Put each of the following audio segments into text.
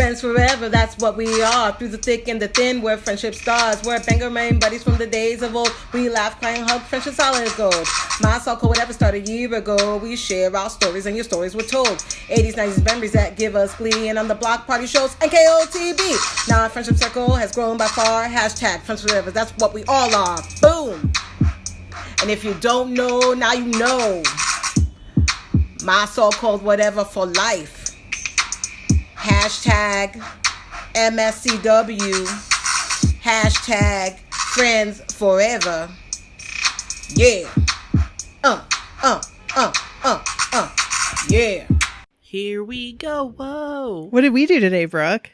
Friends forever, that's what we are. Through the thick and the thin, we're friendship stars. We're banger main buddies from the days of old. We laugh, cry, and hug, friendship solid as gold. My soul code whatever started a year ago. We share our stories and your stories were told. 80s, 90s memories that give us glee. And on the block party shows, NKOTB. Now our friendship circle has grown by far. Hashtag friends forever, that's what we all are. Boom. And if you don't know, now you know. My soul code whatever for life. Hashtag MSCW. Hashtag friends forever. Yeah. Yeah. Here we go. Whoa. What did we do today, Brooke?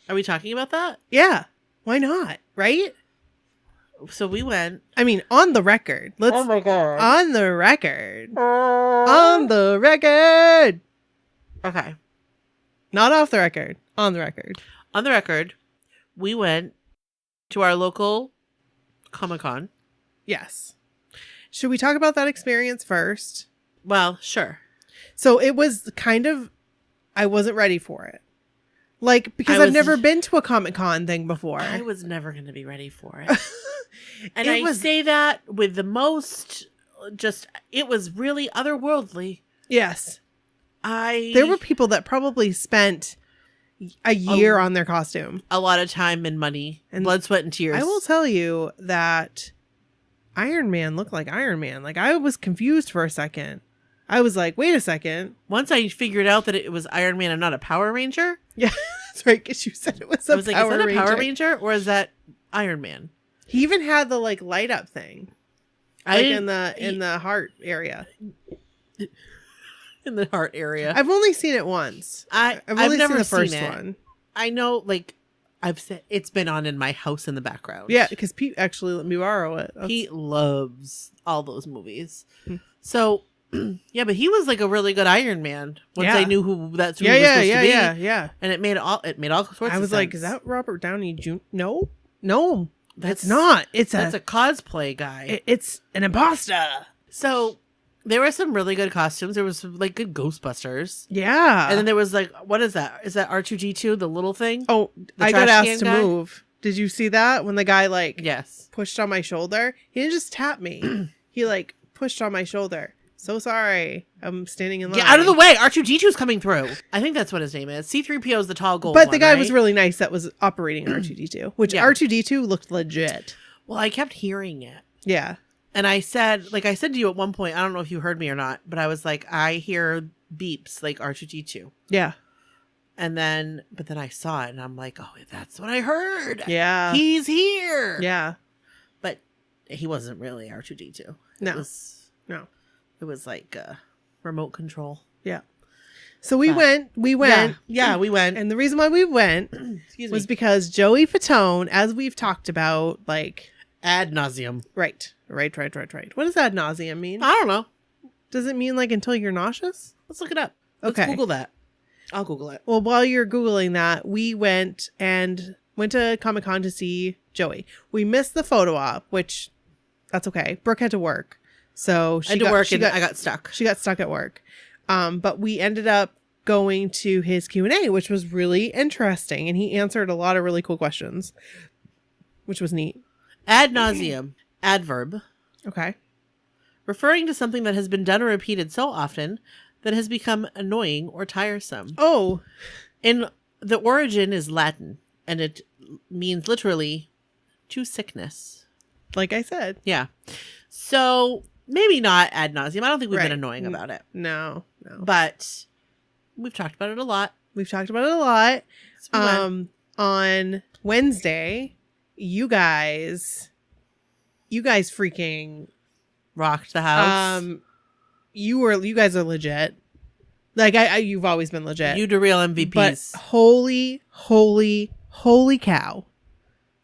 Are we talking about that? Yeah. Why not? Right? So we went. I mean, on the record. Oh my God. On the record. On the record. Okay. Not off the record. On the record. On the record, we went to our local Comic-Con. Yes. Should we talk about that experience first? Well, sure. So it was kind of, I wasn't ready for it. Like, because I've never been to a Comic-Con thing before. I was never going to be ready for it. And I say that with the most, it was really otherworldly. Yes. There were people that probably spent a year on their costume. A lot of time and money. And blood, sweat, and tears. I will tell you that Iron Man looked like Iron Man. Like, I was confused for a second. I was like, wait a second. Once I figured out that it was Iron Man and not a Power Ranger. Yeah, that's right. Because you said it was a Power Ranger. I was like, is that a Power Ranger or is that Iron Man? He even had the like light up thing. Like in the heart area. In the heart area. I've only seen it once. I've only never seen the first one. I know, like, I've said it's been on in my house in the background. Yeah, because Pete actually let me borrow it. Pete loves all those movies. So, yeah, but he was like a really good Iron Man once I knew who that's who he was supposed to be. Yeah. And it made all sorts of sense. I was like, is that Robert Downey Jr.? No, that's not. That's a cosplay guy. It's an imposter. So there were some really good costumes. There was like good Ghostbusters. Yeah. And then there was like, what is that? Is that R2-D2, the little thing? Oh, I got asked to move. Did you see that? When the guy pushed on my shoulder? He didn't just tap me. He like pushed on my shoulder. So sorry. I'm standing in line. Get out of the way. R2-D2's coming through. I think that's what his name is. C-3PO is the tall gold But the guy was really nice that was operating R2-D2, which R2-D2 looked legit. Well, I kept hearing it. Yeah. And I said to you at one point, I don't know if you heard me or not, but I was like, I hear beeps like R2-D2. Yeah. But then I saw it and I'm like, oh, that's what I heard. Yeah. He's here. Yeah. But he wasn't really R2-D2. No. It was like remote control. Yeah. So we went. Yeah, we went. And the reason why we went was because Joey Fatone, as we've talked about, like ad nauseum. Right. What does ad nauseum mean? I don't know. Does it mean like until you're nauseous? Let's look it up. Okay. Let's Google that. I'll Google it. Well, while you're Googling that, we went to Comic-Con to see Joey. We missed the photo op, which that's okay. Brooke had to work. So I got stuck. She got stuck at work. But we ended up going to his Q&A, which was really interesting. And he answered a lot of really cool questions, which was neat. Ad nauseum. Adverb. Okay. Referring to something that has been done or repeated so often that has become annoying or tiresome. Oh. In the origin is Latin, and it means literally to sickness. Like I said. Yeah. So maybe not ad nauseum. I don't think we've been annoying about it. No. But we've talked about it a lot. On Wednesday, you guys freaking rocked the house. You guys are legit. Like you've always been legit. You the real MVPs. But holy cow.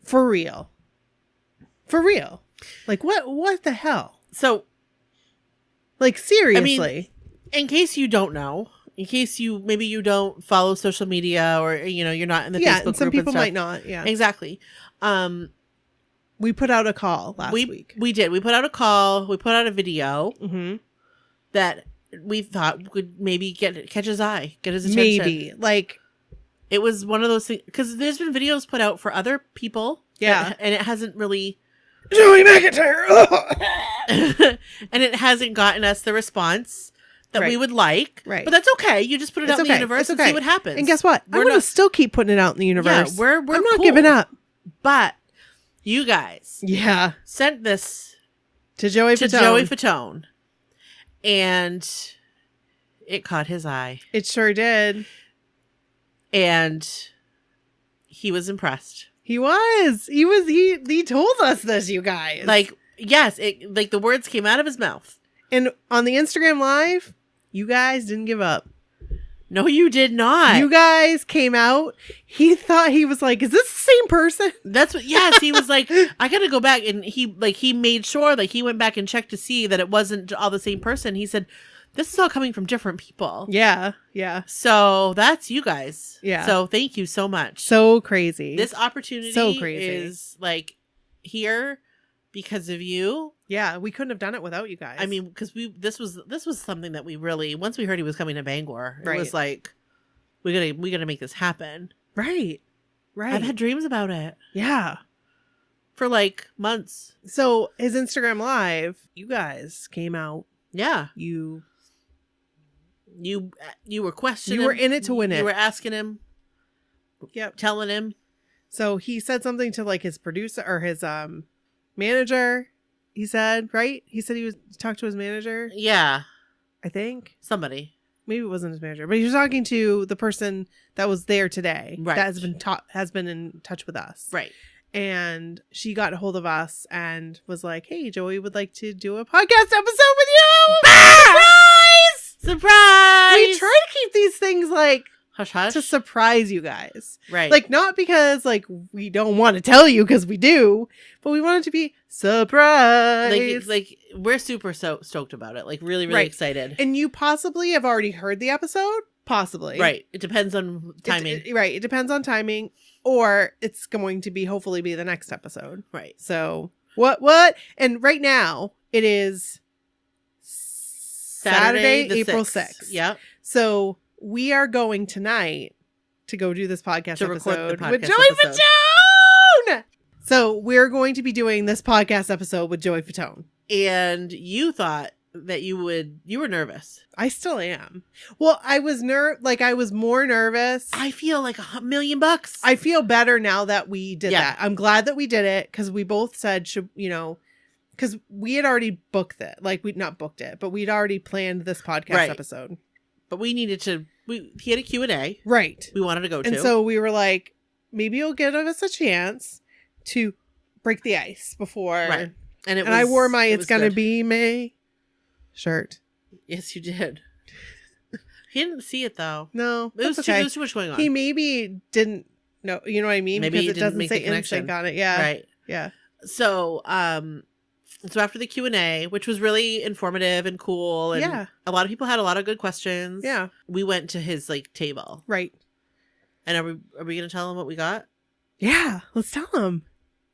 For real. Like what the hell? So, like seriously. I mean, in case you don't know, in case maybe you don't follow social media or you're not in the Facebook group. Some people and stuff. might not. Yeah. Exactly. We put out a call last week. We did. We put out a call. We put out a video that we thought would maybe catch his eye, get his attention. Maybe. Like, it was one of those things, because there's been videos put out for other people. Yeah. And it hasn't really... Joey McIntyre! And it hasn't gotten us the response that we would like. Right. But that's okay. You just put it out in the universe and see what happens. And guess what? I'm going to still keep putting it out in the universe. Yeah, I'm not giving up. But you guys sent this to Joey Fatone. And it caught his eye. It sure did. And he was impressed. He was. He told us this, you guys. Like, yes, like the words came out of his mouth. And on the Instagram Live, you guys didn't give up. No, you did not. You guys came out. He thought, he was like, is this the same person? That's what, yes. He was like, I got to go back. And he made sure, like, he went back and checked to see that it wasn't all the same person. He said, this is all coming from different people. Yeah. Yeah. So that's you guys. Yeah. So thank you so much. So crazy. This opportunity is like here because of you. Yeah. We couldn't have done it without you guys. I mean, because this was something that we really, once we heard he was coming to Bangor, it was like, we gotta make this happen. Right. Right. I've had dreams about it. Yeah. For like months. So his Instagram Live, you guys came out. Yeah. You were questioning. You were in it to win it. You were asking him. Yep. Telling him. So he said something to like his producer or his manager. He said, right? He said he was talked to his manager. Yeah. I think. Somebody. Maybe it wasn't his manager, but he was talking to the person that was there today. Right. That has been in touch with us. Right. And she got a hold of us and was like, hey, Joey would like to do a podcast episode with you. Surprise! Surprise! We try to keep these things like hush hush to surprise you guys. Right. Like, not because like we don't want to tell you, because we do, but we want it to be surprise. Like we're super stoked about it. Like really, really excited. And you possibly have already heard the episode. Possibly. Right. It depends on timing. It depends on timing. Or it's going to be hopefully be the next episode. Right. So what? And right now it is Saturday April 6th. Yep. So we are going tonight to go do this podcast episode with Joey Fatone. So we're going to be doing this podcast episode with Joey Fatone. And you thought that you were nervous. I still am. Well, I was more nervous. I feel like $1 million. I feel better now that we did that. I'm glad that we did it, because we both said, because we had already booked it. Like, we'd not booked it, but we'd already planned this podcast episode. But we needed to, he had a Q&A. Right. We wanted to go to. And so we were like, maybe you'll give us a chance to break the ice before. Right. And I wore my It's Gonna Be Me shirt. Yes, you did. He didn't see it though. No, it was okay. Too much going on. He maybe didn't know. You know what I mean? Maybe because it doesn't say NSYNC on it. Yeah. Right. Yeah. So, so after the Q&A, which was really informative and cool, and a lot of people had a lot of good questions. Yeah. We went to his table. Right. And are we going to tell him what we got? Yeah, let's tell him.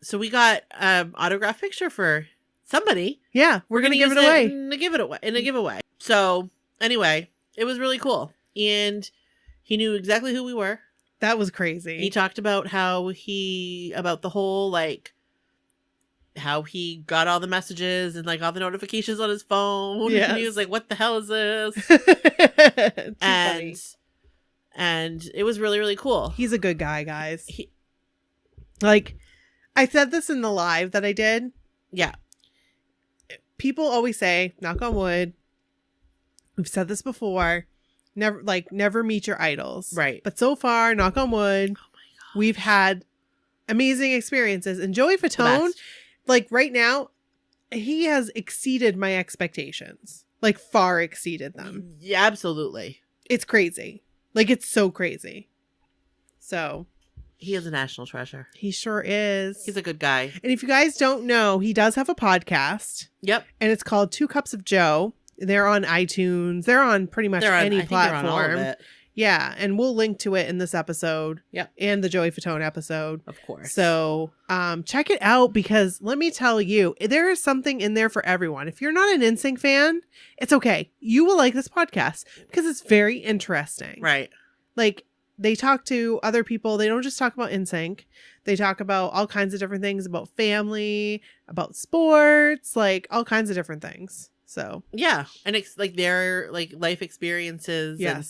So we got autograph picture for somebody. Yeah, we're gonna give it away. In a giveaway. So anyway, it was really cool, and he knew exactly who we were. That was crazy. He talked about about the whole how he got all the messages and all the notifications on his phone. Yes. And he was like, "What the hell is this?" And it was really, really cool. He's a good guy, guys. I said this in the live that I did. Yeah. People always say, knock on wood, we've said this before, never meet your idols. Right. But so far, knock on wood, we've had amazing experiences. And Joey Fatone, right now, he has exceeded my expectations. Far exceeded them. Yeah, absolutely. It's crazy. It's so crazy. So... He is a national treasure. He sure is. He's a good guy. And if you guys don't know, he does have a podcast. Yep. And it's called 2 Cups of Joe. They're on iTunes. They're on pretty much any platform. They're on all of it. Yeah. And we'll link to it in this episode. Yep. And the Joey Fatone episode. Of course. So check it out, because let me tell you, there is something in there for everyone. If you're not an NSYNC fan, it's okay. You will like this podcast because it's very interesting. Right. they talk to other people. They don't just talk about NSYNC. They talk about all kinds of different things, about family, about sports, like all kinds of different things. So yeah, and it's like their like life experiences. Yes. And,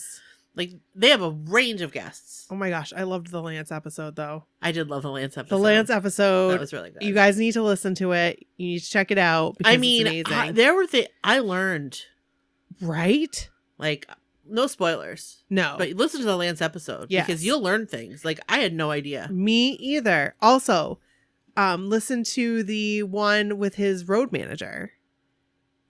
like they have a range of guests. Oh my gosh, I loved the Lance episode though. I did love the Lance episode. The Lance episode. That was really good. You guys need to listen to it. You need to check it out. I mean, I learned. Right? Like, no spoilers. No. But listen to the Lance episode. Yes. Because you'll learn things. Like, I had no idea. Me either. Also, listen to the one with his road manager.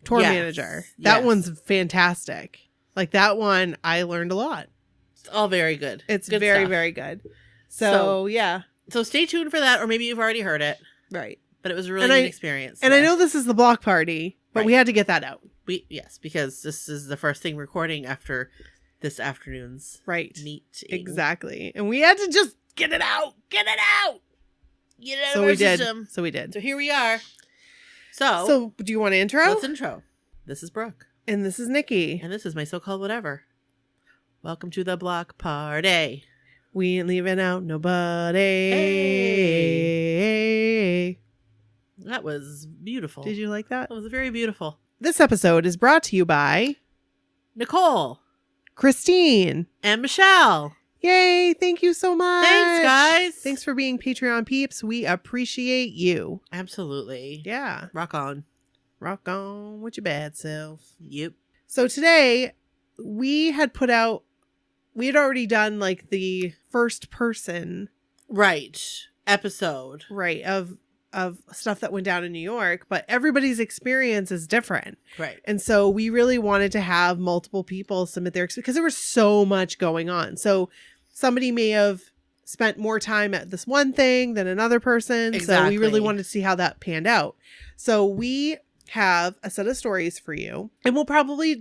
Tour manager. That one's fantastic. Like, that one, I learned a lot. It's all very good. It's good very, stuff. very good. So, yeah. So stay tuned for that, or maybe you've already heard it. Right. But it was a really neat experience. And I know this is the block party, but we had to get that out. Yes, because this is the first thing recording after this afternoon's meeting. Exactly. And we had to just get it out. Get it out. Get it out of our system. So we did. So here we are. So do you want to intro? Let's intro. This is Brooke. And this is Nikki. And this is my so-called whatever. Welcome to the block party. We ain't leaving out nobody. Hey. That was beautiful. Did you like that? That was very beautiful. This episode is brought to you by Nicole, Christine, and Michelle. Yay! Thank you so much. Thanks, guys. Thanks for being Patreon peeps. We appreciate you. Absolutely. Yeah. Rock on. Rock on with your bad self. Yep. So today we had already done like the first person episode of stuff that went down in New York, but everybody's experience is different. Right. And so we really wanted to have multiple people submit their experience because there was so much going on. So somebody may have spent more time at this one thing than another person. Exactly. So we really wanted to see how that panned out. So we have a set of stories for you, and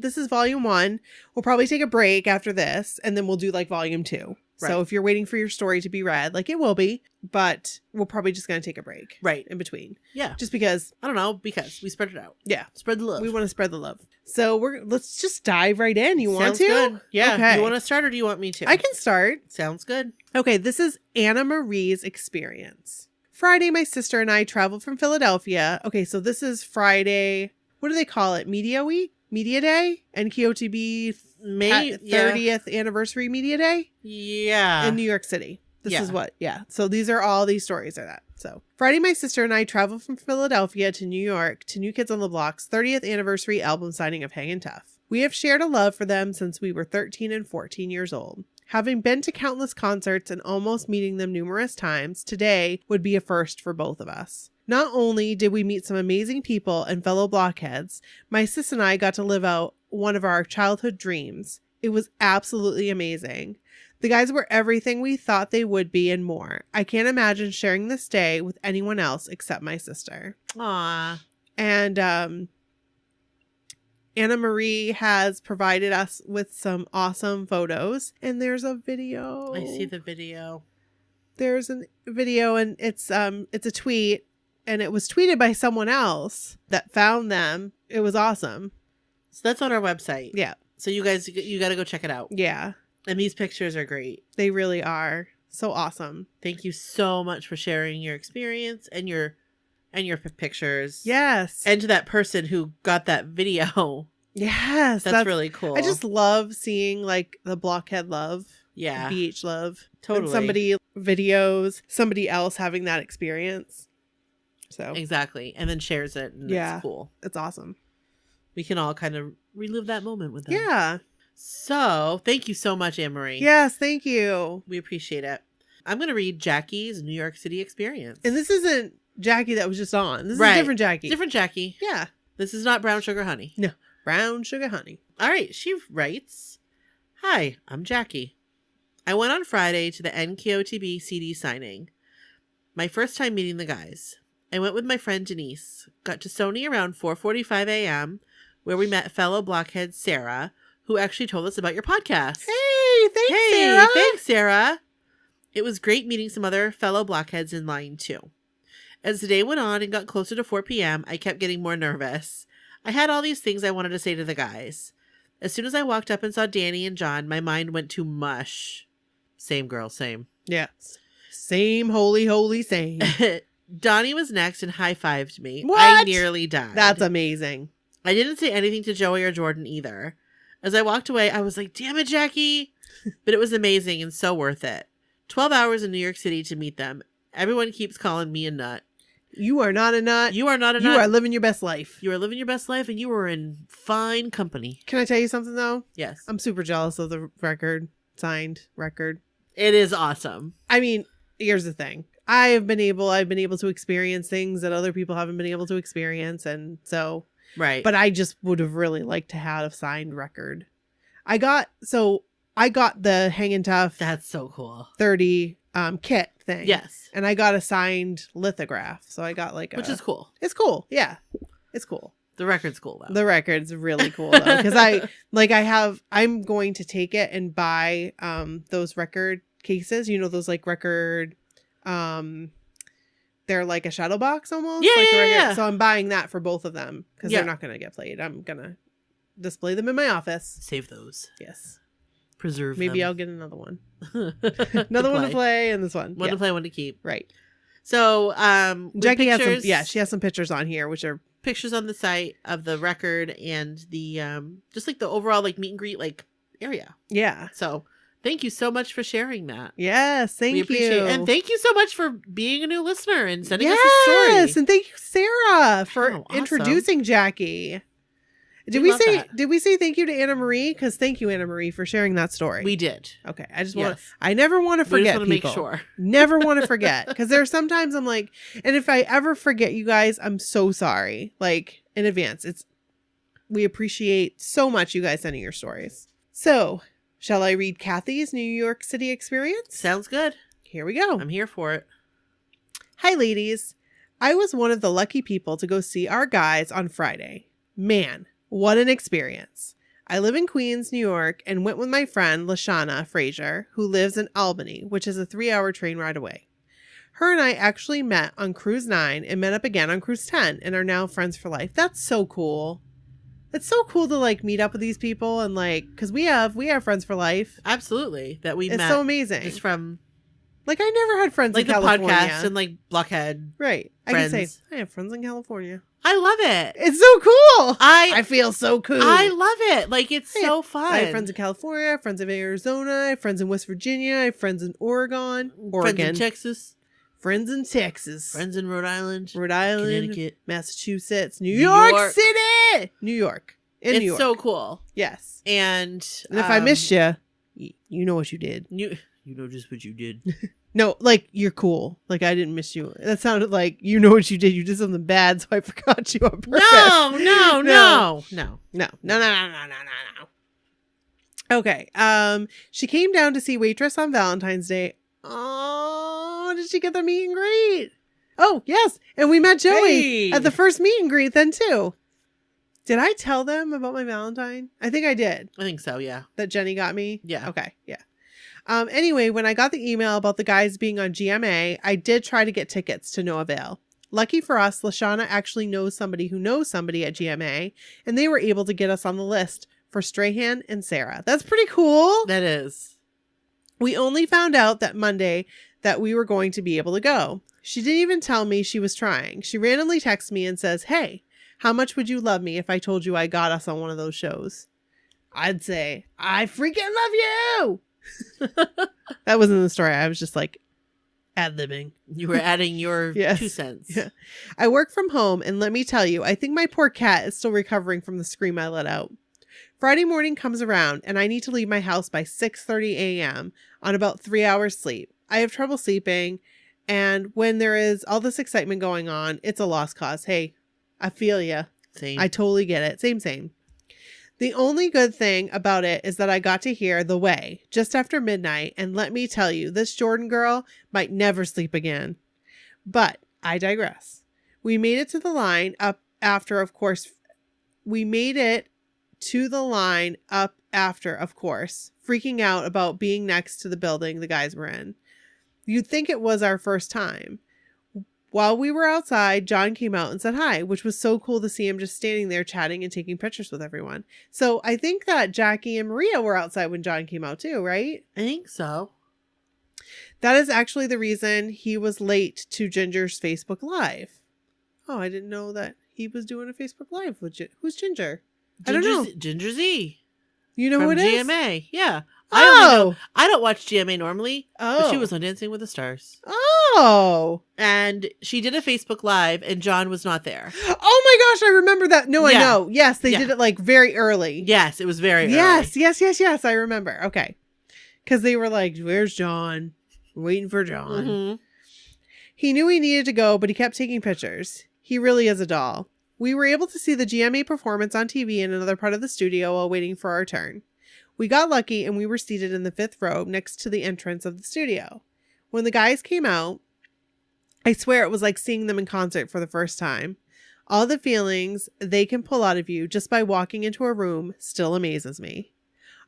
this is volume 1. We'll probably take a break after this, and then we'll do like volume 2. Right. So if you're waiting for your story to be read, like it will be, but we're probably just going to take a break. Right. In between. Yeah. Just because. I don't know, because we spread it out. Yeah. Spread the love. We want to spread the love. So let's just dive right in. You want to? Good. Yeah. Okay. You want to start or do you want me to? I can start. Sounds good. Okay. This is Annamarie's experience. Friday, my sister and I traveled from Philadelphia. Okay. So this is Friday. What do they call it? Media week? Media day? NKOTB 30th anniversary media day? Yeah. In New York City. This is what, So all these stories are that. So Friday, my sister and I traveled from Philadelphia to New York to New Kids on the Block's 30th anniversary album signing of Hangin' Tough. We have shared a love for them since we were 13 and 14 years old. Having been to countless concerts and almost meeting them numerous times, today would be a first for both of us. Not only did we meet some amazing people and fellow blockheads, my sis and I got to live out one of our childhood dreams. It was absolutely amazing. The guys were everything we thought they would be and more. I can't imagine sharing this day with anyone else except my sister. Aww. And Annamarie has provided us with some awesome photos. And there's a video. I see the video. There's a video, and it's a tweet. And it was tweeted by someone else that found them. It was awesome. So that's on our website. Yeah. So you guys, you got to go check it out. Yeah. And these pictures are great. They really are. So awesome. Thank you so much for sharing your experience and your pictures. Yes. And to that person who got that video. Yes. That's really cool. I just love seeing like the blockhead love. Yeah. Beach love. Totally. And somebody videos somebody else having that experience. So exactly. And then shares it. And it's cool. It's awesome. We can all kind of relive that moment with them. Yeah. So thank you so much, Annamarie. Yes, thank you. We appreciate it. I'm going to read Jackie's New York City experience. And this isn't Jackie that was just on. This is a different Jackie. Different Jackie. Yeah. This is not Brown Sugar Honey. No. Brown Sugar Honey. All right. She writes, "Hi, I'm Jackie. I went on Friday to the NKOTB CD signing. My first time meeting the guys. I went with my friend Denise. Got to Sony around 4:45 a.m., where we met fellow blockhead Sarah, who actually told us about your podcast. Hey, Sarah. Thanks, Sarah. It was great meeting some other fellow blockheads in line, too. As the day went on and got closer to 4 p.m., I kept getting more nervous. I had all these things I wanted to say to the guys. As soon as I walked up and saw Danny and John, my mind went to mush. Same, girl, same. Yeah. Same, holy same. Donnie was next and high-fived me. What? I nearly died. That's amazing. I didn't say anything to Joey or Jordan either. As I walked away, I was like, damn it, Jackie. But it was amazing and so worth it. 12 hours in New York City to meet them. Everyone keeps calling me a nut. You are not a nut. You are not a You nut. are living your best life. You are living your best life and you are in fine company. Can I tell you something, though? Yes. I'm super jealous of the signed record. It is awesome. I mean, here's the thing. I've been able to experience things that other people haven't been able to experience. And so, Right. but I just would have really liked to have a signed record. I got the Hangin' Tough That's so cool. 30 kit thing. Yes. And I got a signed lithograph. So I got like Which is cool. It's cool. Yeah. It's cool. The record's cool though. The record's really cool though. Because I'm going to take it and buy those record cases. You know, those like record they're like a shadow box almost. Yeah, like yeah, a record. yeah. So I'm buying that for both of them because Yeah. they're not gonna get played. I'm gonna display them in my office. Save those. Yes. Preserve Maybe them. I'll get another one. Another Another one to play and this one. One Yeah. to play, one to keep. Right. So, with Jackie has pictures, she has some pictures on here, which are pictures on the site of the record and the just like the overall like meet and greet like area. yeah. So, thank you so much for sharing that. Yes, thank We appreciate you. it. And thank you so much for being a new listener and sending us a Yes, story. and thank you, Sarah, for Oh, awesome. introducing Jackie. Did We we love say that. did we say thank you to Annamarie? Because thank you, Annamarie, for sharing that story. We did. Okay. I just Yes. I never want to We just forget want to make people. sure. Never want to forget. Because there are sometimes I'm like, and if I ever forget you guys, I'm so sorry. Like in advance. We appreciate so much you guys sending your stories. So, shall I read Kathy's New York City experience? Sounds good. Here we go. I'm here for it. Hi, ladies. I was one of the lucky people to go see our guys on Friday. Man, what an experience. I live in Queens, New York, and went with my friend Lashana Frazier, who lives in Albany, which is a 3-hour train ride away. Her and I actually met on Cruise 9 and met up again on Cruise 10 and are now friends for life. That's so cool. It's so cool to like meet up with these people and like, because we have friends for life. Absolutely. That we It's met so amazing. just from Like I never had friends like in the California. podcast and like Blockhead. Right. I can say friends. I have friends in California. I love it. It's so cool. I I feel so cool. I love it. Like it's Yeah. so fun. I have friends in California, I have friends in Arizona, I have friends in West Virginia, I have friends in Oregon, Friends in Texas. friends in Texas, Friends in Rhode Island. Rhode Island, Connecticut. Massachusetts, New New York, York. City, New York, in New It's York. so cool. Yes. And And if I missed you, you know what you did. you know just what you did. No, like you're cool. Like I didn't miss you. That sounded like you know what you did. You did something bad, so I forgot you on purpose. No. No. Okay. She came down to see Waitress on Valentine's Day. Oh, did she get the meet and greet? Oh, yes. And we met Joey Hey. at the first meet and greet then too. Did I tell them about my Valentine? I think I did. I think so, yeah. That Jenny got me? Yeah. Okay. Yeah. Anyway, when I got the email about the guys being on GMA, I did try to get tickets to no avail. Lucky for us, Lashana actually knows somebody who knows somebody at GMA, and they were able to get us on the list for Strahan and Sarah. That's pretty cool. That is. We only found out that Monday that we were going to be able to go. She didn't even tell me she was trying. She randomly texts me and says, "Hey, how much would you love me if I told you I got us on one of those shows?" I'd say, "I freaking love you." That wasn't in the story. I was just like ad-libbing. You were adding your Yes. 2 cents. Yeah. I work from home, and let me tell you, I think my poor cat is still recovering from the scream I let out. Friday morning comes around, and I need to leave my house by 6:30 a.m. on about 3 hours sleep. I have trouble sleeping, and when there is all this excitement going on, it's a lost cause. Hey, I feel ya. Same. I totally get it. Same. The only good thing about it is that I got to hear The Way just after midnight, and let me tell you, this Jordan girl might never sleep again. But I digress. We made it to the line up after, of course. Freaking out about being next to the building the guys were in. You'd think it was our first time. While we were outside, John came out and said hi, which was so cool to see him just standing there chatting and taking pictures with everyone. So I think that Jackie and Maria were outside when John came out too, right? I think so. That is actually the reason he was late to Ginger's Facebook Live. Oh, I didn't know that he was doing a Facebook Live with Who's Ginger? I don't know. Ginger Z. You know from who it is? GMA. Yeah. Oh. I don't watch GMA normally. Oh. But she was on Dancing with the Stars. Oh. And she did a Facebook Live and John was not there. Oh my gosh, I remember that. No, Yeah. I know. Yes, they did it like very early. Yes, it was very early. Yes, I remember. Okay. Because they were like, where's John? We're waiting for John. Mm-hmm. He knew he needed to go, but he kept taking pictures. He really is a doll. We were able to see the GMA performance on TV in another part of the studio while waiting for our turn. We got lucky and we were seated in the 5th row next to the entrance of the studio. When the guys came out, I swear it was like seeing them in concert for the first time. All the feelings they can pull out of you just by walking into a room still amazes me.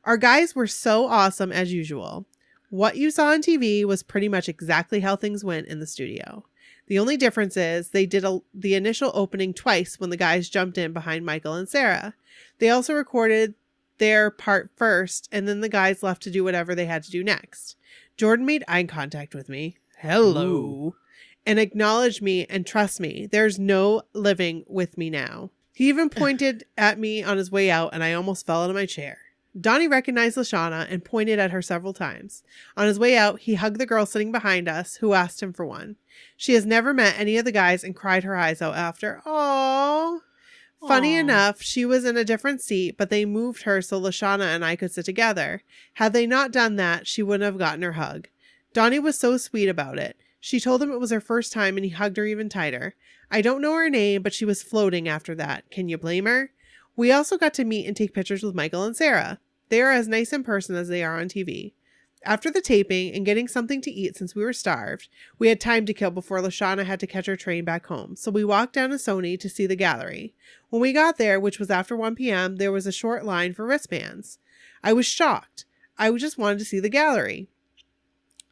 Our guys were so awesome as usual. What you saw on TV was pretty much exactly how things went in the studio. The only difference is they did the initial opening twice when the guys jumped in behind Michael and Sarah. They also recorded their part first, and then the guys left to do whatever they had to do next. Jordan made eye contact with me. Hello. Ooh. And acknowledged me and trust me, there's no living with me now. He even pointed at me on his way out, and I almost fell out of my chair. Donnie recognized Lashana and pointed at her several times. On his way out, he hugged the girl sitting behind us, who asked him for one. She has never met any of the guys and cried her eyes out after. Aww. Funny enough, she was in a different seat, but they moved her so Lashana and I could sit together. Had they not done that, she wouldn't have gotten her hug. Donnie was so sweet about it. She told him it was her first time and he hugged her even tighter. I don't know her name, but she was floating after that. Can you blame her? We also got to meet and take pictures with Michael and Sarah. They are as nice in person as they are on TV. After the taping and getting something to eat since we were starved, we had time to kill before Lashana had to catch her train back home, so we walked down to Sony to see the gallery. When we got there, which was after 1 p.m., there was a short line for wristbands. I was shocked. I just wanted to see the gallery.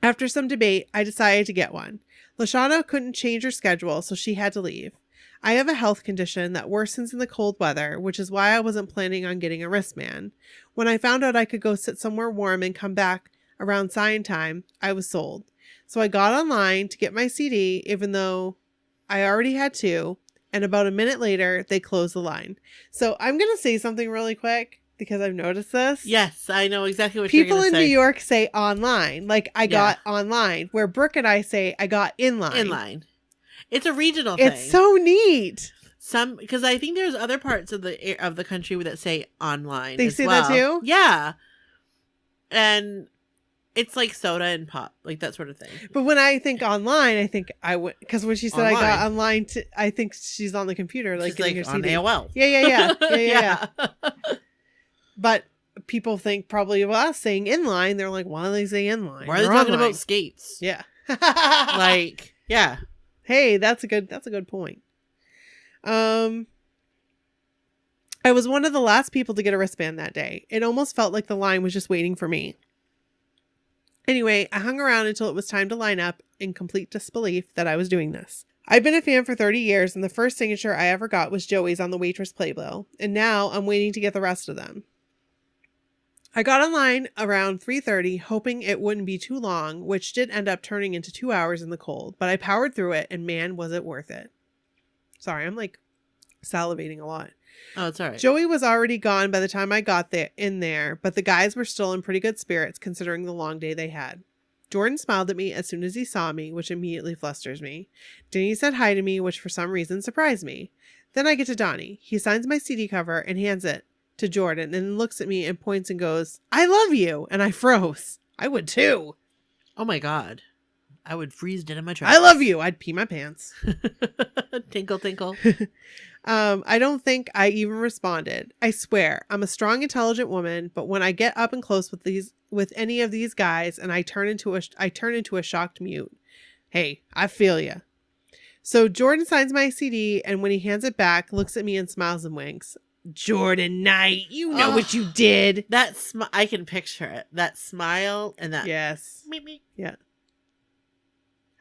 After some debate, I decided to get one. Lashana couldn't change her schedule, so she had to leave. I have a health condition that worsens in the cold weather, which is why I wasn't planning on getting a wristband. When I found out I could go sit somewhere warm and come back around sign time, I was sold. So I got online to get my CD, even though I already had two, and about a minute later, they closed the line. So I'm going to say something really quick because I've noticed this. Yes, I know exactly what you're People going to say. in New York say online, like I got online, where Brooke and I say I got in line. In line. It's a regional thing. It's so neat. Because I think there's other parts of the country that say online. They say that too? Yeah. And it's like soda and pop, like that sort of thing. But when I think online, I think I would, because when she said Online. I got online, I think she's on the computer, like She's getting like her on CD. AOL. Yeah. But people think probably of us saying inline. They're like, why do they say inline? Why are they talking about skates? Yeah. Like, yeah. Hey, that's a good point. I was one of the last people to get a wristband that day. It almost felt like the line was just waiting for me. Anyway, I hung around until it was time to line up in complete disbelief that I was doing this. I've been a fan for 30 years, and the first signature I ever got was Joey's on the waitress playbill, and now I'm waiting to get the rest of them. I got online around 3:30, hoping it wouldn't be too long, which did end up turning into 2 hours in the cold, but I powered through it, and man, was it worth it. Sorry, I'm like salivating a lot. Oh, it's all right. Joey was already gone by the time I got there, but the guys were still in pretty good spirits considering the long day they had. Jordan smiled at me as soon as he saw me, which immediately flusters me. Danny said hi to me, which for some reason surprised me. Then I get to Donnie. He signs my CD cover and hands it to Jordan and then looks at me and points and goes, "I love you." And I froze. I would too. Oh my God. I would freeze dead in my tracks. I love you. I'd pee my pants. Tinkle, tinkle. I don't think I even responded. I swear, I'm a strong, intelligent woman, but when I get up and close with any of these guys, and I turn into a shocked mute. Hey, I feel ya. So Jordan signs my CD, and when he hands it back, looks at me and smiles and winks. Jordan Knight, you know what you did. I can picture it. That smile and that. Yes. Meep, meep. Yeah.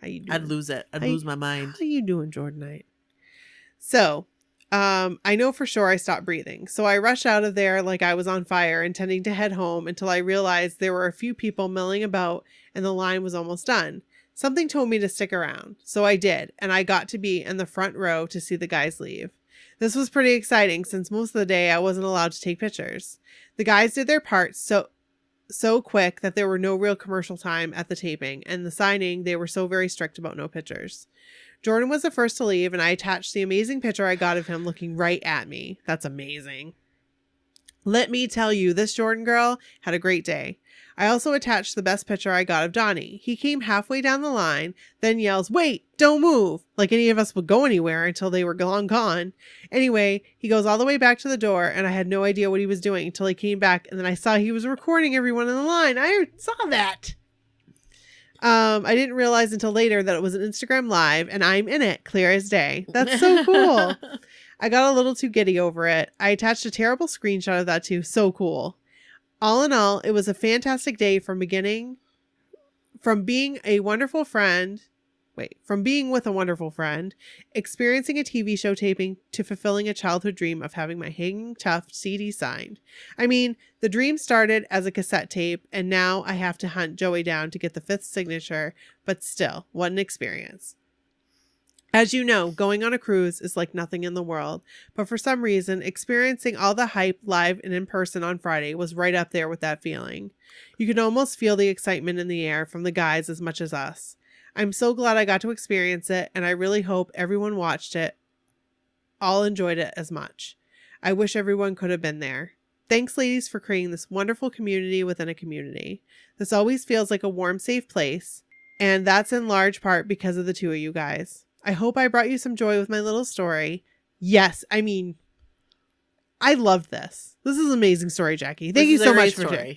How you doing? I'd lose it. I'd lose my mind. How you doing, Jordan Knight? So, I know for sure I stopped breathing. So I rushed out of there like I was on fire, intending to head home until I realized there were a few people milling about and the line was almost done. Something told me to stick around. So I did, and I got to be in the front row to see the guys leave. This was pretty exciting since most of the day I wasn't allowed to take pictures. The guys did their part so quick that there were no real commercial time at the taping, and the signing, they were so very strict about no pictures. Jordan was the first to leave, and I attached the amazing picture I got of him looking right at me. That's amazing. Let me tell you, this Jordan girl had a great day. I also attached the best picture I got of Donnie. He came halfway down the line, then yells, "Wait, don't move," like any of us would go anywhere until they were long gone. Anyway, he goes all the way back to the door, and I had no idea what he was doing until he came back, and then I saw he was recording everyone in the line. I saw that. I didn't realize until later that it was an Instagram live, and I'm in it, clear as day. That's so cool. I got a little too giddy over it. I attached a terrible screenshot of that too. So cool. All in all, it was a fantastic day from being with a wonderful friend, experiencing a TV show taping, to fulfilling a childhood dream of having my Hanging Tough CD signed. I mean, the dream started as a cassette tape, and now I have to hunt Joey down to get the 5th signature, but still, what an experience. As you know, going on a cruise is like nothing in the world, but for some reason, experiencing all the hype live and in person on Friday was right up there with that feeling. You could almost feel the excitement in the air from the guys as much as us. I'm so glad I got to experience it, and I really hope everyone watched it, all enjoyed it as much. I wish everyone could have been there. Thanks, ladies, for creating this wonderful community within a community. This always feels like a warm, safe place, and that's in large part because of the two of you guys. I hope I brought you some joy with my little story. Yes, I mean, I loved this. This is an amazing story, Jackie. Thank you so much for sharing.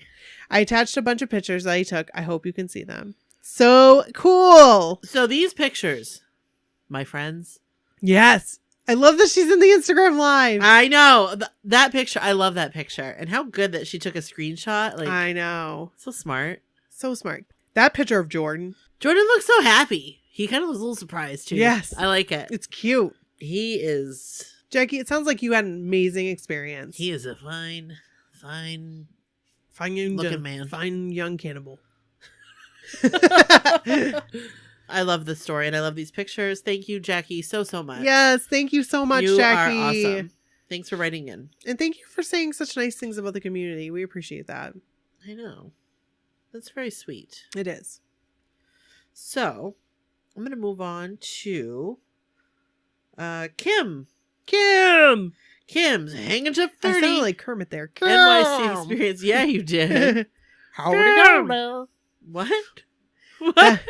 I attached a bunch of pictures that I took. I hope you can see them. So cool. So these pictures, my friends. Yes. I love that she's in the Instagram live. I know. That picture. I love that picture. And how good that she took a screenshot. Like, I know. So smart. So smart. That picture of Jordan. Jordan looks so happy. He kind of was a little surprised too. Yes. I like it. It's cute. He is. Jackie, it sounds like you had an amazing experience. He is a fine young looking man. Fine young cannibal. I love this story and I love these pictures. Thank you, Jackie, so much. Yes, thank you so much, Jackie. You are awesome. Thanks for writing in. And thank you for saying such nice things about the community. We appreciate that. I know. That's very sweet. It is. So, I'm going to move on to Kim. Kim's Hanging Tough 30. I sounded like Kermit there. Kim. NYC experience. Yeah, you did. Howdy go there. What? That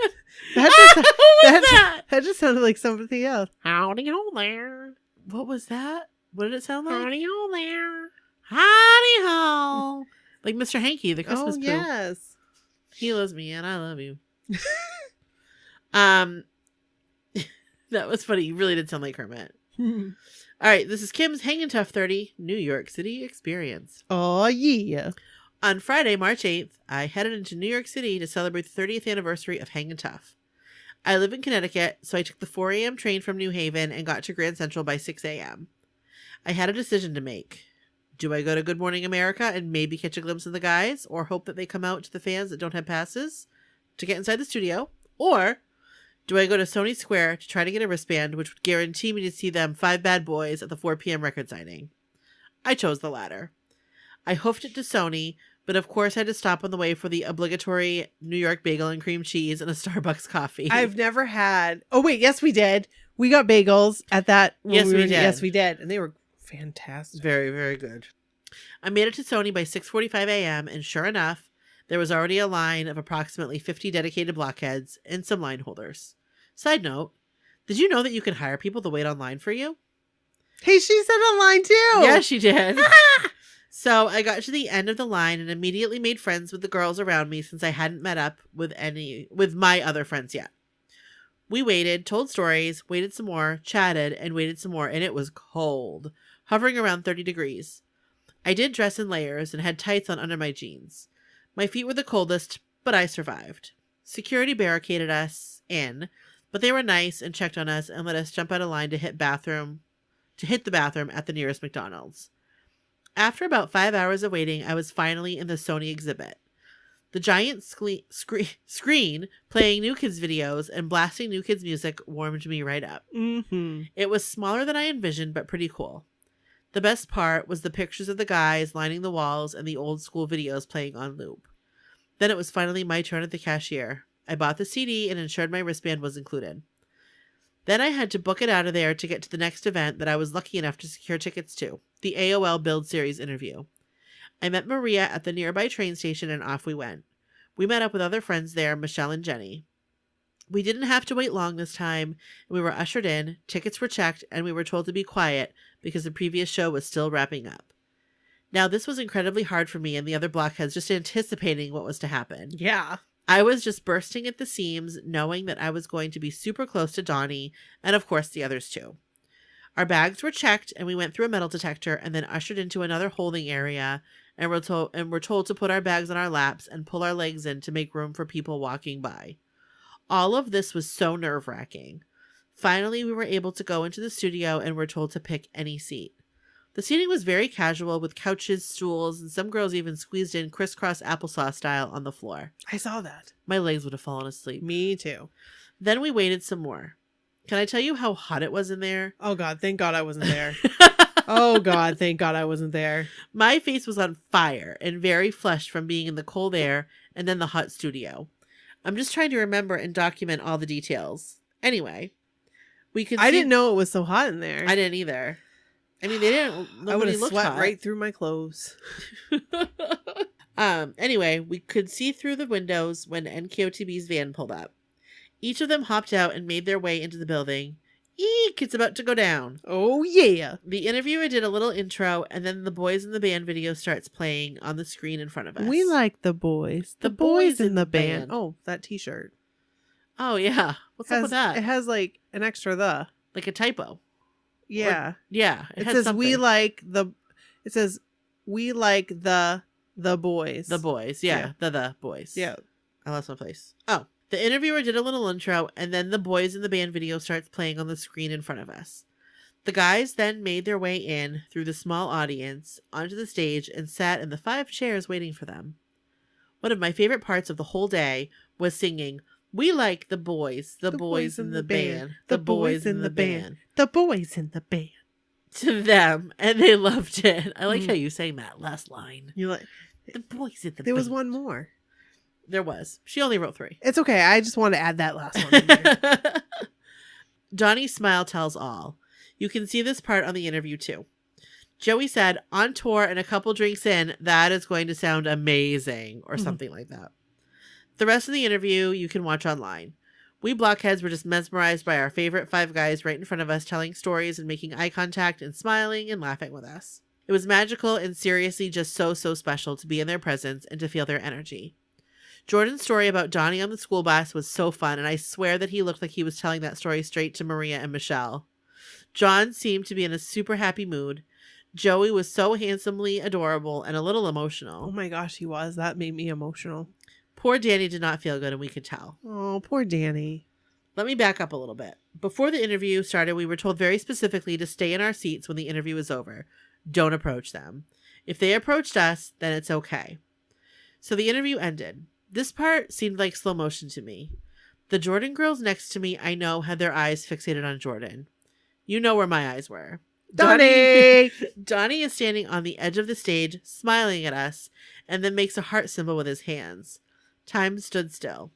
just sounded like something else. Howdy ho there. What was that? What did it sound like? Howdy ho there. Howdy ho. Like Mr. Hanky, the Christmas poo. Yes. He loves me and I love you. That was funny. You really did sound like Kermit. All right, this is Kim's Hanging Tough 30 New York City experience. Oh, yeah. On Friday, March 8th, I headed into New York City to celebrate the 30th anniversary of Hanging Tough. I live in Connecticut, so I took the 4 a.m. train from New Haven and got to Grand Central by 6 a.m. I had a decision to make. Do I go to Good Morning America and maybe catch a glimpse of the guys, or hope that they come out to the fans that don't have passes to get inside the studio? Or do I go to Sony Square to try to get a wristband, which would guarantee me to see them 5 bad boys at the 4 p.m. record signing? I chose the latter. I hoofed it to Sony, but of course I had to stop on the way for the obligatory New York bagel and cream cheese and a Starbucks coffee. I've never had... Oh, wait. Yes, we did. We got bagels at that... Yes, we did. Yes, we did. And they were fantastic. Very, very good. I made it to Sony by 6:45 a.m. and sure enough, there was already a line of approximately 50 dedicated blockheads and some line holders. Side note, did you know that you can hire people to wait online for you? Hey, she said online too. Yeah, she did. So I got to the end of the line and immediately made friends with the girls around me since I hadn't met up with my other friends yet. We waited, told stories, waited some more, chatted, and waited some more, and it was cold, hovering around 30 degrees. I did dress in layers and had tights on under my jeans. My feet were the coldest, but I survived. Security barricaded us in, but they were nice and checked on us and let us jump out of line to hit bathroom to hit the bathroom at the nearest McDonald's. After about 5 hours of waiting, I was finally in the Sony exhibit. The giant screen playing New Kids videos and blasting New Kids music warmed me right up. Mm-hmm. It was smaller than I envisioned, but pretty cool. The best part was the pictures of the guys lining the walls and the old school videos playing on loop. Then it was finally my turn at the cashier. I bought the CD and ensured my wristband was included. Then I had to book it out of there to get to the next event that I was lucky enough to secure tickets to, the AOL Build Series interview. I met Maria at the nearby train station and off we went. We met up with other friends there, Michelle and Jenny. We didn't have to wait long this time, and we were ushered in, tickets were checked, and we were told to be quiet because the previous show was still wrapping up. Now, this was incredibly hard for me and the other blockheads just anticipating what was to happen. Yeah. I was just bursting at the seams, knowing that I was going to be super close to Donnie, and of course the others too. Our bags were checked, and we went through a metal detector and then ushered into another holding area, and we're told to put our bags on our laps and pull our legs in to make room for people walking by. All of this was so nerve-wracking. Finally, we were able to go into the studio and were told to pick any seat. The seating was very casual with couches, stools, and some girls even squeezed in crisscross applesauce style on the floor. I saw that. My legs would have fallen asleep. Me too. Then we waited some more. Can I tell you how hot it was in there? Oh God, thank God I wasn't there. Oh God, thank God I wasn't there. My face was on fire and very flushed from being in the cold air and then the hot studio. I'm just trying to remember and document all the details. Anyway, I didn't know it was so hot in there. I didn't either. I mean, they didn't. I would have sweat hot. right through my clothes. Anyway, we could see through the windows when NKOTB's van pulled up. Each of them hopped out and made their way into the building. Eek! It's about to go down. Oh, yeah. The interviewer did a little intro, and then the Boys in the Band video starts playing on the screen in front of us. We like the boys. The boys in the band. Oh, that t-shirt. Oh, yeah. What's up with that? It has like an extra the. Like a typo. Yeah. Yeah. It says something. It says we like the boys. The boys. Yeah. The boys. Yeah. I lost my place. Oh. The interviewer did a little intro, and then the Boys in the Band video starts playing on the screen in front of us. The guys then made their way in through the small audience onto the stage and sat in the 5 chairs waiting for them. One of my favorite parts of the whole day was singing, "We like the boys in the band, the boys in the band, the boys in the band," to them, and they loved it. I like how you sang that last line. You like the boys in the band. There was one more. There was. She only wrote 3. It's okay. I just want to add that last one in there. Donnie's smile tells all. You can see this part on the interview too. Joey said, on tour and a couple drinks in, that is going to sound amazing, or something like that. The rest of the interview you can watch online. We blockheads were just mesmerized by our favorite 5 guys right in front of us telling stories and making eye contact and smiling and laughing with us. It was magical and seriously just so special to be in their presence and to feel their energy. Jordan's story about Donnie on the school bus was so fun, and I swear that he looked like he was telling that story straight to Maria and Michelle. John seemed to be in a super happy mood. Joey was so handsomely adorable and a little emotional. Oh my gosh, he was. That made me emotional. Poor Danny did not feel good, and we could tell. Oh, poor Danny. Let me back up a little bit. Before the interview started, we were told very specifically to stay in our seats when the interview was over. Don't approach them. If they approached us, then it's okay. So the interview ended. This part seemed like slow motion to me. The Jordan girls next to me, I know, had their eyes fixated on Jordan. You know where my eyes were. Donnie! Donnie is standing on the edge of the stage, smiling at us, and then makes a heart symbol with his hands. Time stood still.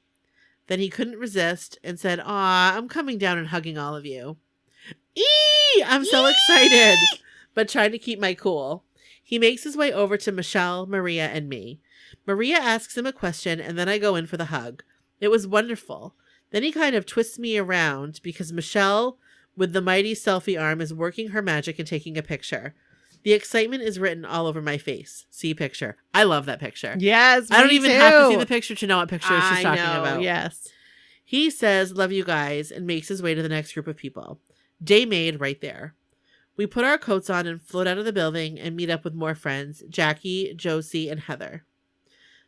Then he couldn't resist and said, "Aw, I'm coming down and hugging all of you." Eee! I'm so excited, but trying to keep my cool. He makes his way over to Michelle, Maria, and me. Maria asks him a question, and then I go in for the hug. It was wonderful. Then he kind of twists me around because Michelle, with the mighty selfie arm, is working her magic and taking a picture. The excitement is written all over my face. See picture. I love that picture. Yes, I don't even have to see the picture to know what picture she's talking about. Yes. He says, "Love you guys," and makes his way to the next group of people. Day made right there. We put our coats on and float out of the building and meet up with more friends, Jackie, Josie, and Heather.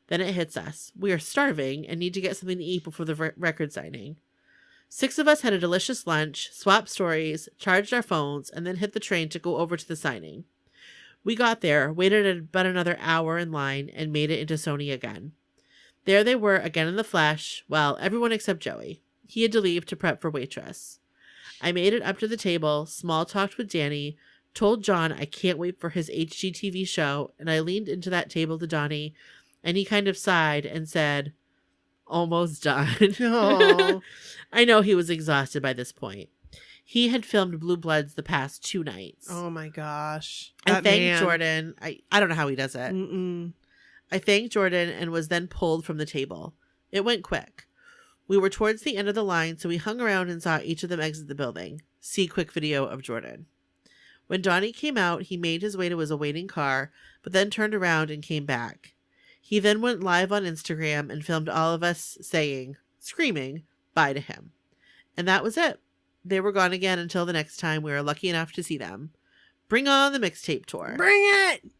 Then it hits us. We are starving and need to get something to eat before the record signing. 6 of us had a delicious lunch, swapped stories, charged our phones, and then hit the train to go over to the signing. We got there, waited about another hour in line, and made it into Sony again. There they were again in the flesh. Well, everyone except Joey. He had to leave to prep for waitress. I made it up to the table, small talked with Danny, told John I can't wait for his HGTV show, and I leaned into that table to Donnie, and he kind of sighed and said, almost done. Oh. I know he was exhausted by this point. He had filmed Blue Bloods the past 2 nights. Oh my gosh. I thanked Jordan. I don't know how he does it. Mm-mm. I thanked Jordan and was then pulled from the table. It went quick. We were towards the end of the line, so we hung around and saw each of them exit the building. See quick video of Jordan. When Donnie came out, he made his way to his awaiting car, but then turned around and came back. He then went live on Instagram and filmed all of us screaming, bye to him. And that was it. They were gone again until the next time we were lucky enough to see them. Bring on the mixtape tour. Bring it!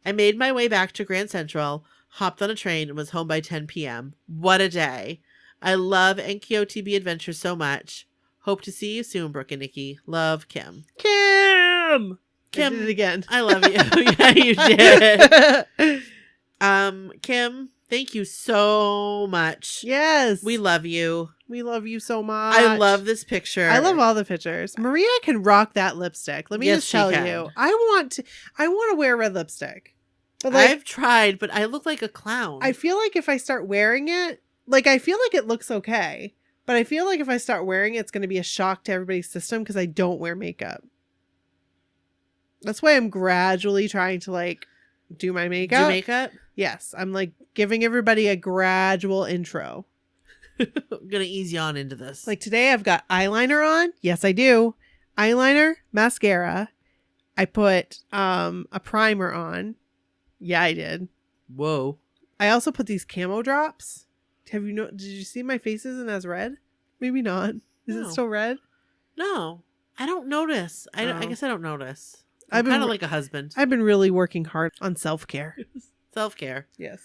I made my way back to Grand Central, hopped on a train, and was home by 10 p.m. What a day. I love NKOTB Adventures so much. Hope to see you soon, Brooke and Nikki. Love, Kim. Kim! Kim, I did it again. I love you. Yeah, you did. Kim, thank you so much. Yes. We love you. We love you so much. I love this picture. I love all the pictures. Maria can rock that lipstick. Let me Yes, just she tell can. you. I want to wear red lipstick. But like, I've tried, but I look like a clown. I feel like if I start wearing it, like I feel like it looks okay, but I feel like if I start wearing it, it's going to be a shock to everybody's system because I don't wear makeup. That's why I'm gradually trying to like do my makeup. Do makeup? Yes, I'm like giving everybody a gradual intro. I'm gonna ease you on into this. Like today I've got eyeliner on. Yes, I do. Eyeliner, mascara. I put a primer on. Yeah, I did. Whoa. I also put these camo drops. Did you see my face isn't as red? Maybe not. Is No. it still red? No, I don't notice. I Oh. guess I don't notice. I've I'm been kind of wor- like a husband. I've been really working hard on self-care. Self-care. Yes.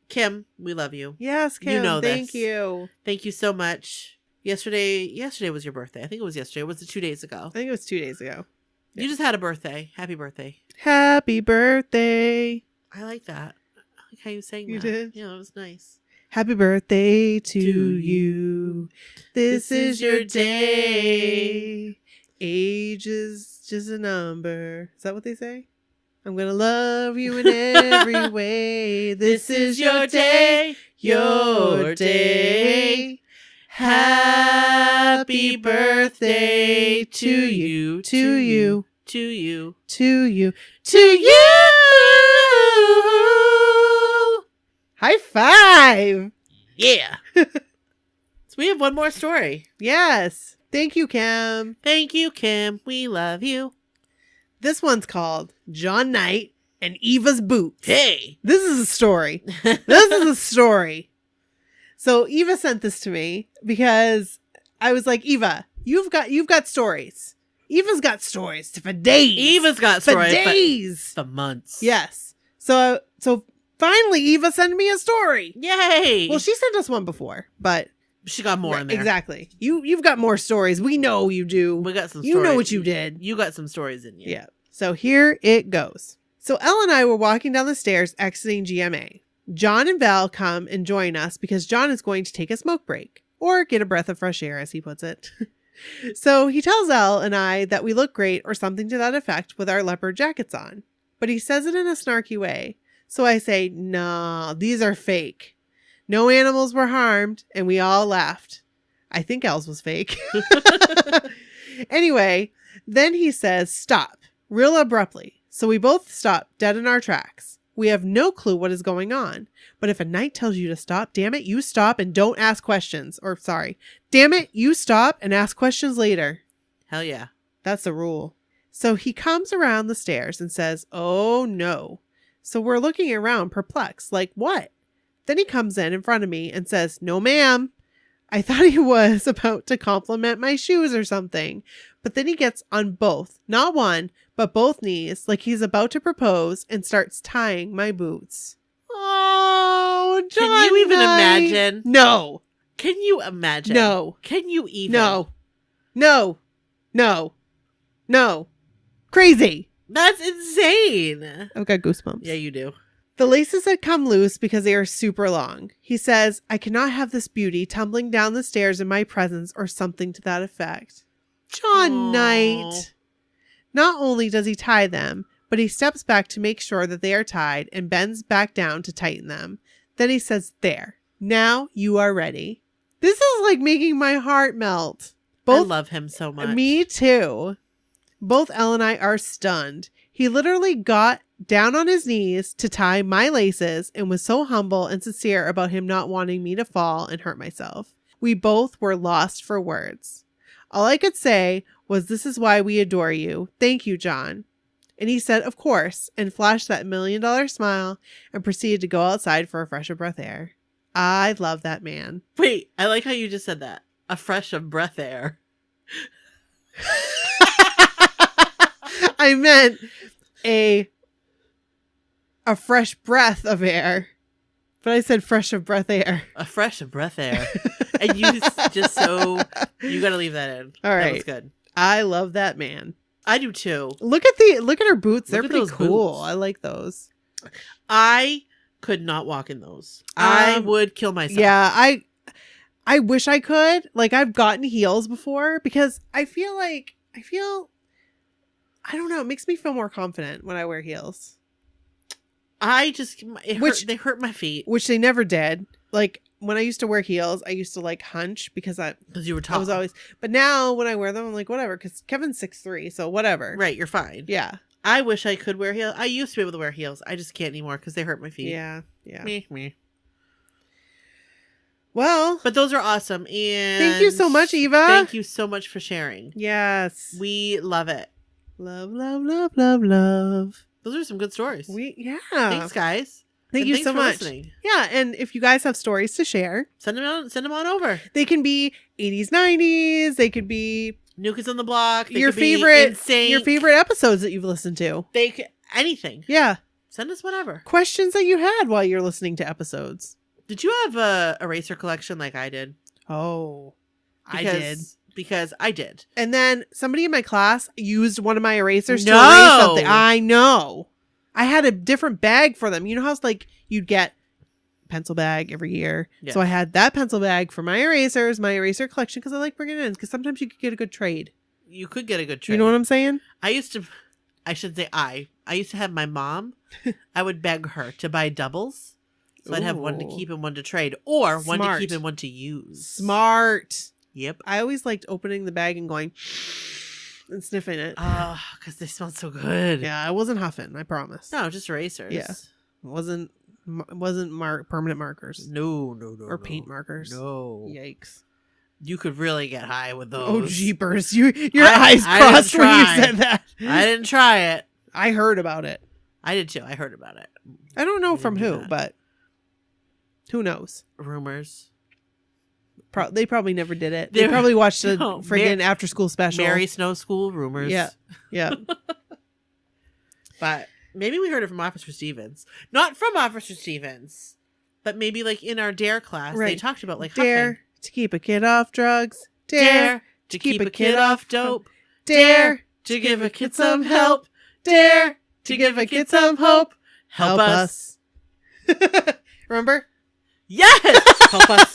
Kim, we love you. Yes, Kim. You know Thank this. you. Thank you so much. Yesterday was your birthday. I think it was yesterday. Was it 2 days ago? I think it was 2 days ago. You just had a birthday. Happy birthday. Happy birthday. I like that. I like how you sang You that. did? Yeah, it was nice. Happy birthday to To you. This is your day. Age is just a number. Is that what they say? I'm gonna love you in every way. This is your day. Your day. Happy birthday to you. To you. To you. To you. To you. High five. Yeah. So we have one more story. Yes. Thank you, Kim. Thank you, Kim. We love you. This one's called John Knight and Eva's Boots. Hey. This is a story. This is a story. So Eva sent this to me because I was like, Eva, you've got stories. Eva's got stories for days. Eva's got for stories. days. For months. Yes. So finally Eva sent me a story. Yay. Well, she sent us one before, but she got more in there. Exactly. You've got more stories. We know you do. We got some stories. You know what you did. You got some stories in you. Yeah. So here it goes. So Elle and I were walking down the stairs exiting GMA. John and Val come and join us because John is going to take a smoke break or get a breath of fresh air, as he puts it. So he tells Elle and I that we look great or something to that effect with our leopard jackets on. But he says it in a snarky way. So I say, nah, these are fake. No animals were harmed, and we all laughed. I think Elle's was fake. Anyway, then he says, stop, real abruptly. So we both stop dead in our tracks. We have no clue what is going on. But if a knight tells you to stop, damn it, you stop and don't ask questions. Or sorry, damn it, you stop and ask questions later. Hell yeah. That's the rule. So he comes around the stairs and says, oh no. So we're looking around perplexed, like what? Then he comes in front of me and says, no ma'am. I thought he was about to compliment my shoes or something. But then he gets on both, not one, but both knees, like he's about to propose and starts tying my boots. Oh, John Can you even Knight. imagine? No. Can you imagine? No. Can you even? No. Crazy. That's insane. I've got goosebumps. Yeah, you do. The laces had come loose because they are super long. He says, I cannot have this beauty tumbling down the stairs in my presence or something to that effect. John Knight. Not only does he tie them, but he steps back to make sure that they are tied and bends back down to tighten them. Then he says, there, now you are ready. This is like making my heart melt. I love him so much. Me too. Both Elle and I are stunned. He literally got down on his knees to tie my laces and was so humble and sincere about him not wanting me to fall and hurt myself. We both were lost for words. All I could say was, this is why we adore you. Thank you, John. And he said, of course, and flashed that $1 million smile and proceeded to go outside for a fresh of breath air. I love that man. Wait, I like how you just said that. A fresh of breath air. I meant a fresh breath of air. But I said fresh of breath air. A fresh of breath air. And you just so... You gotta leave that in. All right. That was good. I love that man. I do too. Look at her boots. They're pretty cool. Boots. I like those. I could not walk in those. I would kill myself. Yeah, I wish I could. Like, I've gotten heels before because I don't know, it makes me feel more confident when I wear heels. They hurt my feet. Which they never did. Like, when I used to wear heels, I used to like hunch because you were tall. I was always, but now when I wear them, I'm like, whatever, because Kevin's 6'3", so whatever. Right, you're fine. Yeah. I wish I could wear heels. I used to be able to wear heels. I just can't anymore because they hurt my feet. Yeah. Me. Well, but those are awesome. And thank you so much, Eva. Thank you so much for sharing. Yes. We love it. Love, love, love, love, love. Those are some good stories. Thanks, guys. Thank you so much. Listening. Yeah, and if you guys have stories to share, send them on over. They can be 80s, 90s. They could be New Kids on the Block. Your favorite episodes that you've listened to. Anything. Yeah. Send us whatever. Questions that you had while you're listening to episodes. Did you have a eraser collection like I did? Oh, I did. Because I did. And then somebody in my class used one of my erasers to erase something. I know. I had a different bag for them. You know how it's like you'd get pencil bag every year. Yeah. So I had that pencil bag for my erasers, my eraser collection, because I like bringing it in. Because sometimes you could get a good trade. You could get a good trade. You know what I'm saying? I used to have my mom. I would beg her to buy doubles. So I'd have one to keep and one to trade. Or one to keep and one to use. Smart. Yep. I always liked opening the bag and going and sniffing it. Oh, because they smell so good. Yeah, I wasn't huffing, I promise. No, just erasers. Yeah. It wasn't permanent markers. No. Or paint markers. No. Yikes. You could really get high with those. Oh, jeepers. Your eyes crossed when you said that. I didn't try it. I heard about it. I did too. I heard about it. I don't know from who, but who knows? Rumors. They probably never did it. They probably watched a friggin' after school special. Mary Snow School Rumors. Yeah. But maybe we heard it from Officer Stevens. Not from Officer Stevens, but maybe like in our DARE class, they talked about like dare huffing. To keep a kid off drugs. Dare to keep a kid off dope. Dare to give a kid some help. Dare to give a kid some hope. Help us. Remember? Yes! Help us.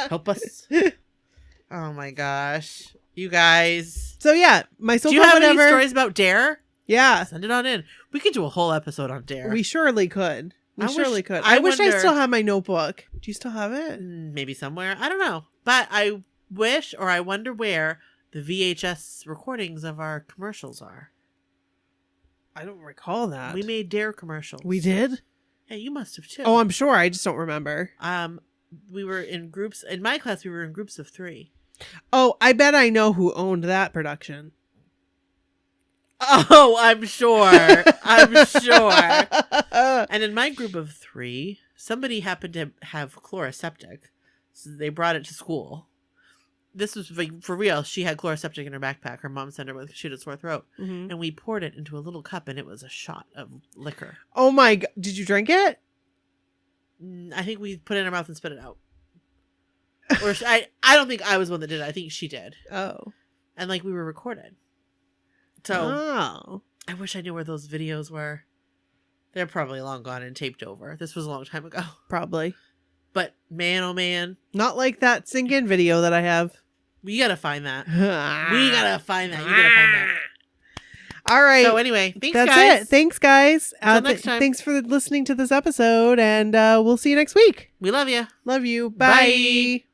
Help us. Oh my gosh. You guys. So yeah, my so-called Do you have whatever. any stories about DARE? Yeah. Send it on in. We could do a whole episode on DARE. We surely could. I wish I still had my notebook. Do you still have it? Maybe somewhere. I don't know. But I wish, or I wonder where the VHS recordings of our commercials are. I don't recall that. We made DARE commercials. We did? Yeah, you must have too. Oh, I'm sure. I just don't remember. We were in groups. In my class, we were in groups of 3. Oh, I bet I know who owned that production. Oh, I'm sure. I'm sure. And in my group of 3, somebody happened to have chloroseptic. So they brought it to school. This was like, for real. She had chloroseptic in her backpack. Her mom sent her with because she had a sore throat. Mm-hmm. And we poured it into a little cup and it was a shot of liquor. Oh my God. Did you drink it? I think we put it in our mouth and spit it out. Or I don't think I was the one that did it. I think she did. Oh. And like we were recorded. So I wish I knew where those videos were. They're probably long gone and taped over. This was a long time ago. Probably. But man, oh man. Not like that sink in video that I have. We gotta find that. You gotta find that. All right. So anyway, thanks That's guys. it. Thanks guys. Until next time. Thanks for listening to this episode, and we'll see you next week. We love you. Love you. Bye. Bye.